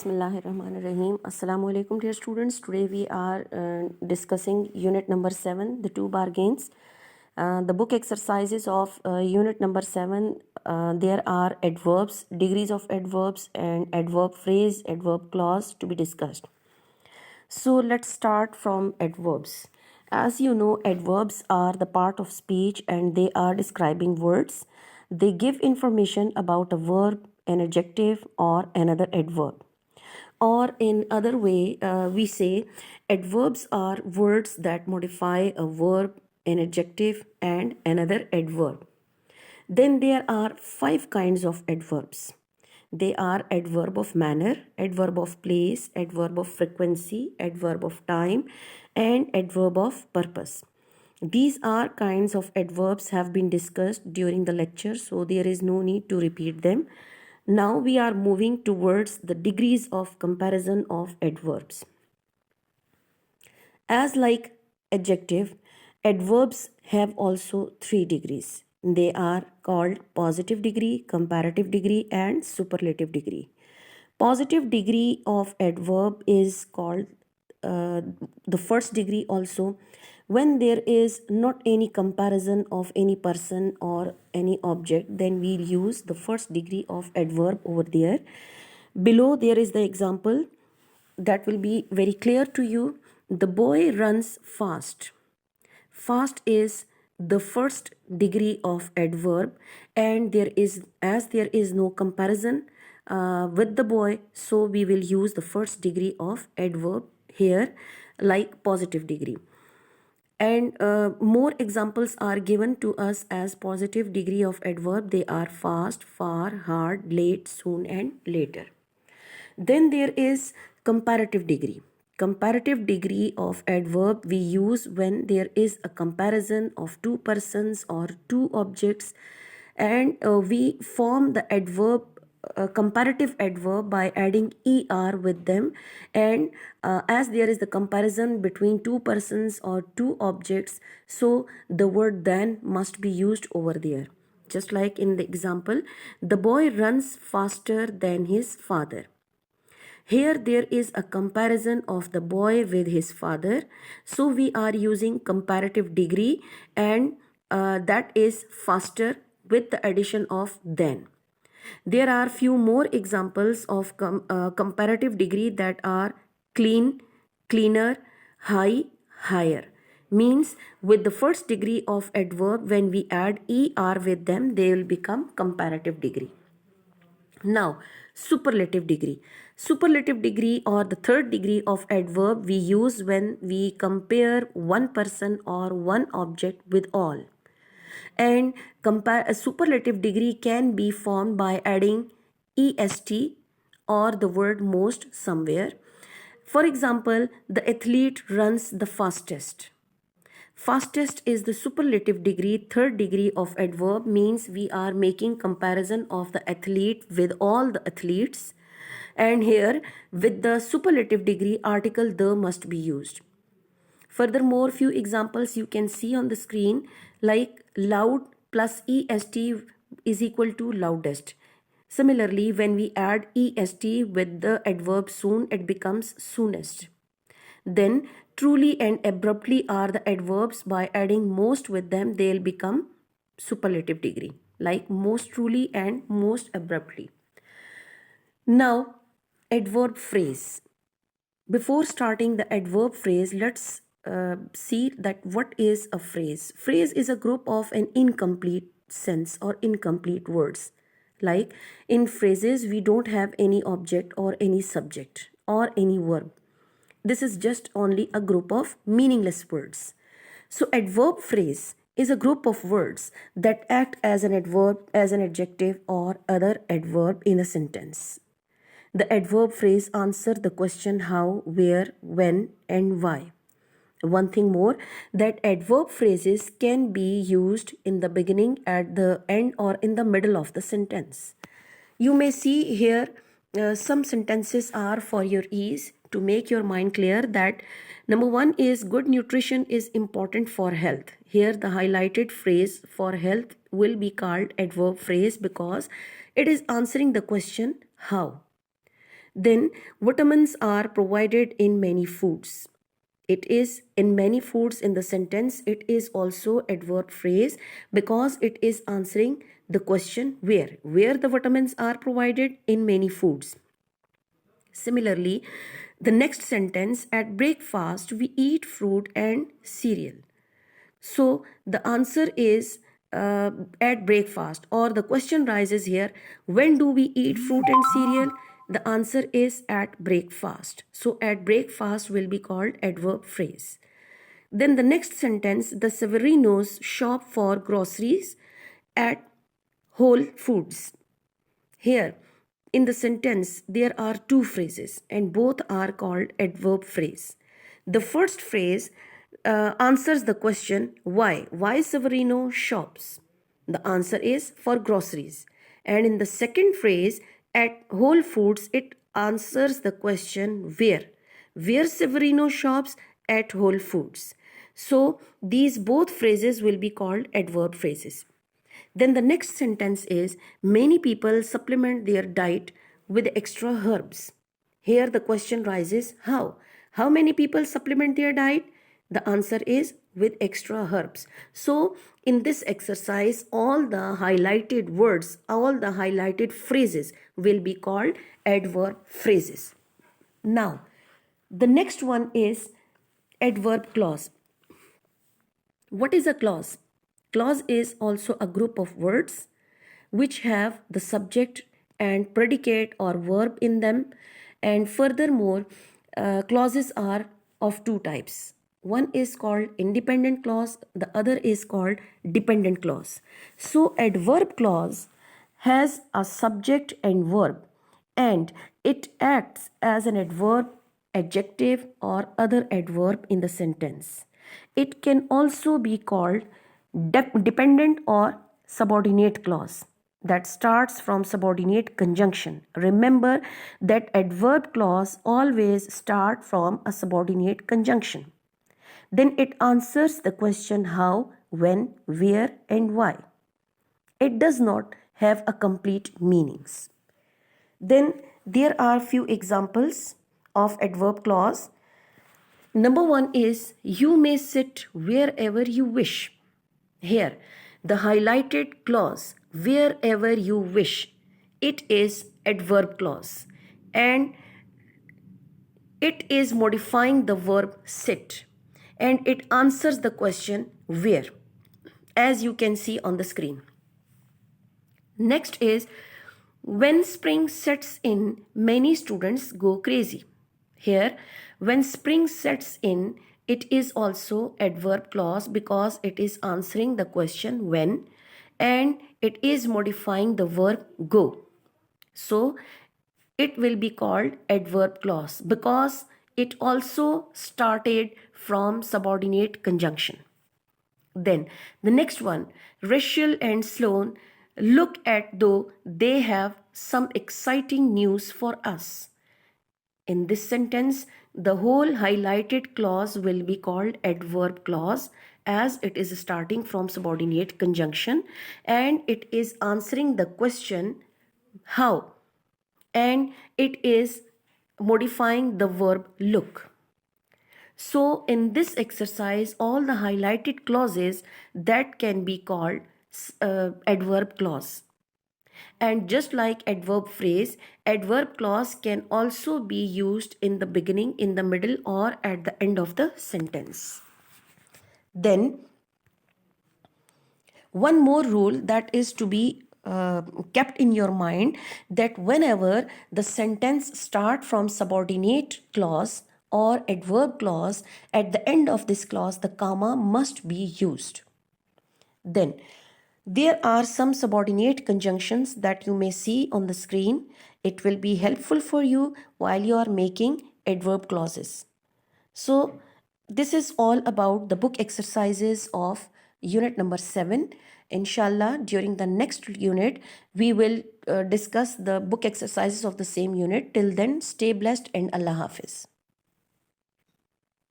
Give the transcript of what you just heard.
Bismillahirrahmanirrahim. Assalamu alaikum dear students. Today we are discussing unit number 7, the two bargains. The book exercises of unit number 7, there are adverbs, degrees of adverbs and adverb phrase, adverb clause to be discussed. So let's start from adverbs. As you know, adverbs are the part of speech and they are describing words. They give information about a verb, an adjective, or another adverb. Or in other way, we say adverbs are words that modify a verb, an adjective, and another adverb. Then there are 5 kinds of adverbs. They are adverb of manner, adverb of place, adverb of frequency, adverb of time, and adverb of purpose. These are kinds of adverbs have been discussed during the lecture, so there is no need to repeat them. Now we are moving towards the degrees of comparison of adverbs. As like adjective, adverbs have also 3 degrees. They are called positive degree, comparative degree, and superlative degree. Positive degree of adverb is called the first degree also when there is not any comparison of any person or any object, then we'll use the first degree of adverb over there. Below there is the example that will be very clear to you. The boy runs fast. Fast is the first degree of adverb, and there is no comparison with the boy, so we will use the first degree of adverb here like positive degree. And more examples are given to us as positive degree of adverb. They are fast, far, hard, late, soon, and later. Then there is comparative degree. Comparative degree of adverb we use when there is a comparison of two persons or two objects, and we form the adverb comparative adverb by adding er with them, and as there is the comparison between two persons or two objects, so the word then must be used over there. Just like in the example, the boy runs faster than his father. Here there is a comparison of the boy with his father, so we are using comparative degree, and that is faster with the addition of than. There are few more examples of comparative degree that are clean, cleaner, high, higher. Means with the first degree of adverb, when we add er with them, they will become comparative degree. Now, superlative degree. Superlative degree or the third degree of adverb we use when we compare one person or one object with all. And a superlative degree can be formed by adding est or the word most somewhere. For example, the athlete runs the fastest. Fastest is the superlative degree, third degree of adverb, means we are making comparison of the athlete with all the athletes. And here with the superlative degree, article the must be used. Furthermore, few examples you can see on the screen, like loud plus est is equal to loudest. Similarly, when we add est with the adverb soon, it becomes soonest. Then truly and abruptly are the adverbs. By adding most with them, they'll become superlative degree, like most truly and most abruptly. Now, adverb phrase. Before starting the adverb phrase, let's see that what is a phrase. Phrase is a group of an incomplete sense or incomplete words. Like in phrases, we don't have any object or any subject or any verb. This is just only a group of meaningless words. So adverb phrase is a group of words that act as an adverb, as an adjective, or other adverb in a sentence. The adverb phrase answers the question how, where, when, and why. One thing more, that adverb phrases can be used in the beginning, at the end, or in the middle of the sentence. You may see here some sentences are for your ease to make your mind clear that number 1 is good nutrition is important for health. Here the highlighted phrase for health will be called adverb phrase because it is answering the question how. Then vitamins are provided in many foods. It is in many foods in the sentence. It is also adverb phrase because it is answering the question where the vitamins are provided in many foods. Similarly, the next sentence, at breakfast we eat fruit and cereal. So the answer is at breakfast, or the question rises here, when do we eat fruit and cereal? The answer is at breakfast. So at breakfast will be called adverb phrase. Then the next sentence, the Severinos shop for groceries at Whole Foods. Here, in the sentence, there are two phrases and both are called adverb phrase. The first phrase answers the question why. Why Severino shops? The answer is for groceries. And in the second phrase, at Whole Foods, it answers the question where. Where Severino shops? At Whole Foods. So these both phrases will be called adverb phrases. Then the next sentence is, many people supplement their diet with extra herbs. Here the question rises, how? How many people supplement their diet? The answer is with extra herbs. So in this exercise, all the highlighted words, all the highlighted phrases will be called adverb phrases. Now, the next one is adverb clause. What is a clause? Clause is also a group of words which have the subject and predicate or verb in them. And furthermore, clauses are of two types. One is called independent clause, the other is called dependent clause. So, adverb clause has a subject and verb, and it acts as an adverb, adjective, or other adverb in the sentence. It can also be called dependent or subordinate clause that starts from subordinate conjunction. Remember that adverb clause always start from a subordinate conjunction. Then it answers the question how, when, where, and why. It does not have a complete meanings. Then there are few examples of adverb clause. Number one is, you may sit wherever you wish. Here, the highlighted clause, wherever you wish, it is adverb clause and it is modifying the verb sit and it answers the question where, as you can see on the screen. Next is, when spring sets in, many students go crazy. Here, when spring sets in, it is also adverb clause because it is answering the question when and it is modifying the verb go. So, it will be called adverb clause because it also started from subordinate conjunction. Then the next one, Rachel and Sloan look at though they have some exciting news for us. In this sentence, the whole highlighted clause will be called adverb clause as it is starting from subordinate conjunction and it is answering the question how and it is modifying the verb look. So in this exercise, all the highlighted clauses that can be called adverb clause. And just like adverb phrase, adverb clause can also be used in the beginning, in the middle, or at the end of the sentence. Then, one more rule that is to be kept in your mind, that whenever the sentence start from subordinate clause or adverb clause, at the end of this clause, the comma must be used. Then, there are some subordinate conjunctions that you may see on the screen. It will be helpful for you while you are making adverb clauses. So, this is all about the book exercises of unit number 7. Inshallah, during the next unit, we will discuss the book exercises of the same unit. Till then, stay blessed and Allah Hafiz.